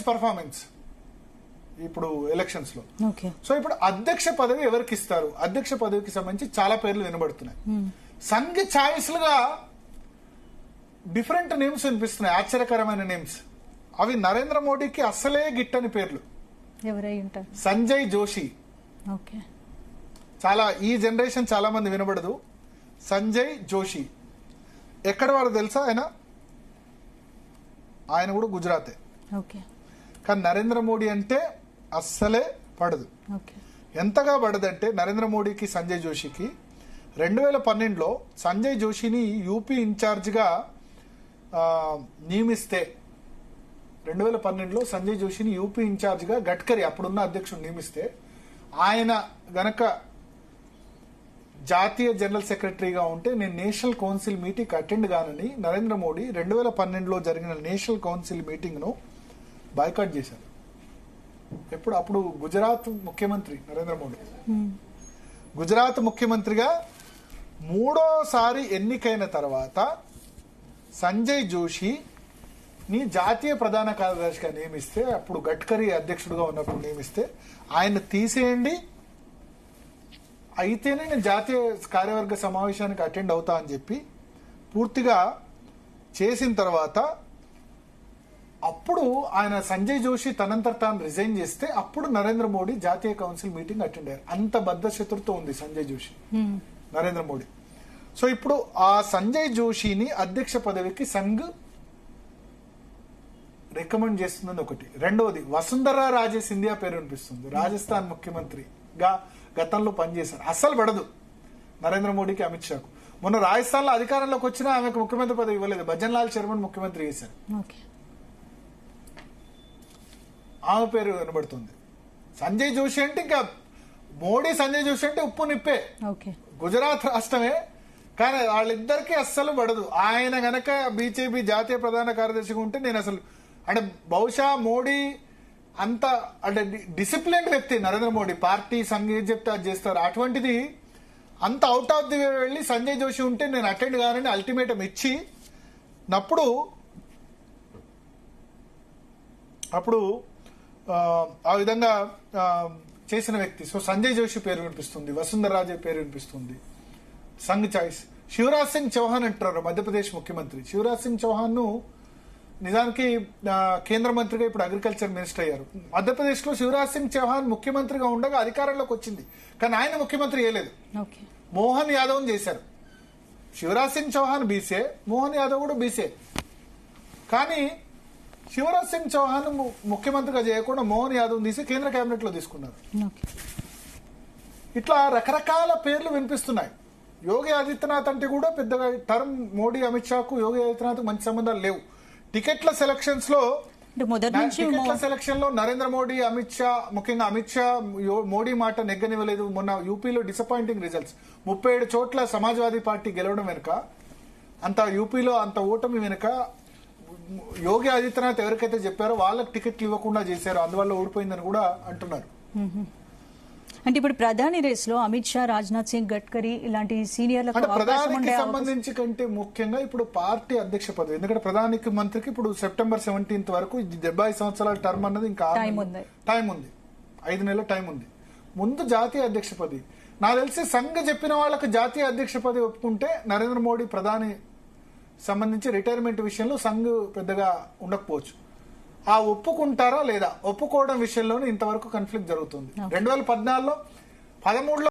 Performance ఇప్పుడు elections లో. So ఇప్పుడు అధ్యక్ష పదవి ఎవరికి ఇస్తారు? అధ్యక్ష పదవికి సంబంధించి చాలా పేర్లు వినబడుతున్నాయి. సంఘ్ చాయిస్ లుగా డిఫరెంట్ నేమ్స్ వినిపిస్తున్నాయి, ఆశ్చర్యకరమైన నేమ్స్. అవి నరేంద్ర మోడీకి అస్సలే గిట్టని పేర్లు. సంజయ్ జోషి, చాలా ఈ జనరేషన్ చాలా మంది వినబడదు. సంజయ్ జోషి ఎక్కడ వాడు తెలుసా? ఆయన కూడా గుజరాతే. కానీ నరేంద్ర మోడీ అంటే అస్సలే పడదు. ఎంతగా పడదంటే నరేంద్ర మోడీకి సంజయ్ జోషికి 2012లో సంజయ్ జోషిని యూపీ ఇన్ఛార్జిగా నియమిస్తే, 2012లో సంజయ్ జోషిని యూపీ ఇన్ఛార్జిగా గడ్కరీ అప్పుడున్న అధ్యక్షుడు నియమిస్తే, ఆయన గనక జాతీయ జనరల్ సెక్రటరీగా ఉంటే నేను నేషనల్ కౌన్సిల్ మీటింగ్ అటెండ్ గానని నరేంద్ర మోడీ 2012లో జరిగిన నేషనల్ కౌన్సిల్ మీటింగ్ ను బాయ్కాట్ చేశారు. అప్పుడు గుజరాత్ ముఖ్యమంత్రి నరేంద్ర మోడీ. గుజరాత్ ముఖ్యమంత్రిగా 3వ ఎన్నికైన తర్వాత సంజయ్ జోషి ని జాతీయ ప్రధాన కార్యదర్శిగా నియమిస్తే, అప్పుడు గడ్కరీ అధ్యక్షుడుగా ఉన్నప్పుడు నియమిస్తే, ఆయన తీసేయండి అయితేనే నేను జాతీయ కార్యవర్గ సమావేశానికి అటెండ్ అవుతా అని చెప్పి పూర్తిగా చేసిన తర్వాత అప్పుడు ఆయన సంజయ్ జోషి తనంతట తాను రిజైన్ చేస్తే అప్పుడు నరేంద్ర మోడీ జాతీయ కౌన్సిల్ మీటింగ్ అటెండ్ అయ్యారు. అంత బద్ధ శత్రుత్వం ఉంది సంజయ్ జోషి నరేంద్ర మోడీ. సో ఇప్పుడు ఆ సంజయ్ జోషిని అధ్యక్ష పదవికి సంఘ్ రికమెండ్ చేస్తుందని ఒకటి. రెండవది వసుంధరా రాజే సింధియా పేరు వినిపిస్తుంది. రాజస్థాన్ ముఖ్యమంత్రిగా గతంలో పనిచేశారు. అస్సలు పడదు నరేంద్ర మోడీకి, అమిత్ షాకు. మొన్న రాజస్థాన్ లో అధికారంలోకి వచ్చినా ఆమెకు ముఖ్యమంత్రి పదవి ఇవ్వలేదు. భజన్ లాల్ శర్మన్ ముఖ్యమంత్రి చేశారు. ఆమె పేరు వినబడుతుంది. సంజయ్ జోషి అంటే ఇంకా మోడీ, సంజయ్ జోషి అంటే ఉప్పు నిప్పే. గుజరాత్ రాష్ట్రమే, కానీ వాళ్ళిద్దరికి అస్సలు పడదు. ఆయన గనక బీజేపీ జాతీయ ప్రధాన కార్యదర్శిగా ఉంటే నేను అసలు అంటే బహుశా మోడీ అంత అంటే డిసిప్లిన్ వ్యక్తి నరేంద్ర మోడీ, పార్టీ సంఘ్ ఏం చెప్తే అది చేస్తారు. అటువంటిది అంత అవుట్ ఆఫ్ ది వే వెళ్ళి సంజయ్ జోషి ఉంటే నేను అటెండ్ కానని అల్టిమేటం ఇచ్చి అప్పుడు ఆ విధంగా చేసిన వ్యక్తి. సో సంజయ్ జోషి పేరు వినిపిస్తుంది, వసుంధర రాజే పేరు వినిపిస్తుంది. సంఘ్ చాయిస్. శివరాజ్ సింగ్ చౌహాన్ అంటారు మధ్యప్రదేశ్ ముఖ్యమంత్రి. శివరాజ్ సింగ్ చౌహాన్ ను నిజానికి కేంద్ర మంత్రిగా ఇప్పుడు అగ్రికల్చర్ మినిస్టర్ అయ్యారు. మధ్యప్రదేశ్ లో శివరాజ్ సింగ్ చౌహాన్ ముఖ్యమంత్రిగా ఉండగా అధికారంలోకి వచ్చింది, కానీ ఆయన ముఖ్యమంత్రి చేయలేదు. మోహన్ యాదవ్ చేశారు. శివరాజ్ సింగ్ చౌహాన్ బీసే, మోహన్ యాదవ్ కూడా బీసే. కానీ శివరాజ్ సింగ్ చౌహాన్ ముఖ్యమంత్రిగా చేయకుండా మోహన్ యాదవ్ తీసి కేంద్ర కేబినెట్ లో తీసుకున్నారు. ఇట్లా రకరకాల పేర్లు వినిపిస్తున్నాయి. యోగి ఆదిత్యనాథ్ అంటే కూడా పెద్దగా టర్మ్ మోడీ, అమిత్ షాకు యోగి ఆదిత్యనాథ్ మంచి సంబంధాలు లేవు. టికెట్ల సెలక్షన్స్ లో నరేంద్ర మోడీ, అమిత్ షా, ముఖ్యంగా అమిత్ షా మోడీ మాట నెగ్గనివ్వలేదు. మొన్న యూపీలో డిసప్పాయింటింగ్ రిజల్ట్స్. 37 చోట్ల సమాజ్వాదీ పార్టీ గెలవడం వెనుక, అంత యూపీలో అంత ఓటమి వెనుక యోగి ఆదిత్యనాథ్ ఎవరికైతే చెప్పారో వాళ్ళకి టికెట్లు ఇవ్వకుండా చేశారు, అందువల్ల ఓడిపోయిందని కూడా అంటున్నారు. అంటే ఇప్పుడు ప్రధాని రేస్ లో అమిత్ షా, రాజ్నాథ్ సింగ్, గడ్కరీ ఇలాంటి సీనియర్లకు ప్రధానికి సంబంధించి కంటే ముఖ్యంగా ఇప్పుడు పార్టీ అధ్యక్ష పదవి. ఎందుకంటే ప్రధానికి మంత్రికి ఇప్పుడు సెప్టెంబర్ 17 వరకు 70 సంవత్సరాల టర్మ్ అన్నది ఇంకా టైం ఉంది, 5 నెలల టైం ఉంది. ముందు జాతీయ అధ్యక్ష పదవి. నాకు తెలిసి సంఘ్ చెప్పిన వాళ్ళకి జాతీయ అధ్యక్ష పదవి ఒప్పుకుంటే నరేంద్ర మోడీ ప్రధాని సంబంధించి రిటైర్మెంట్ విషయంలో సంఘ్ పెద్దగా ఉండకపోవచ్చు. ఆ ఒప్పుకుంటారా లేదా, ఒప్పుకోవడం విషయంలోనే ఇంతవరకు కాన్ఫ్లిక్ట్ జరుగుతుంది. 2014లో 13లో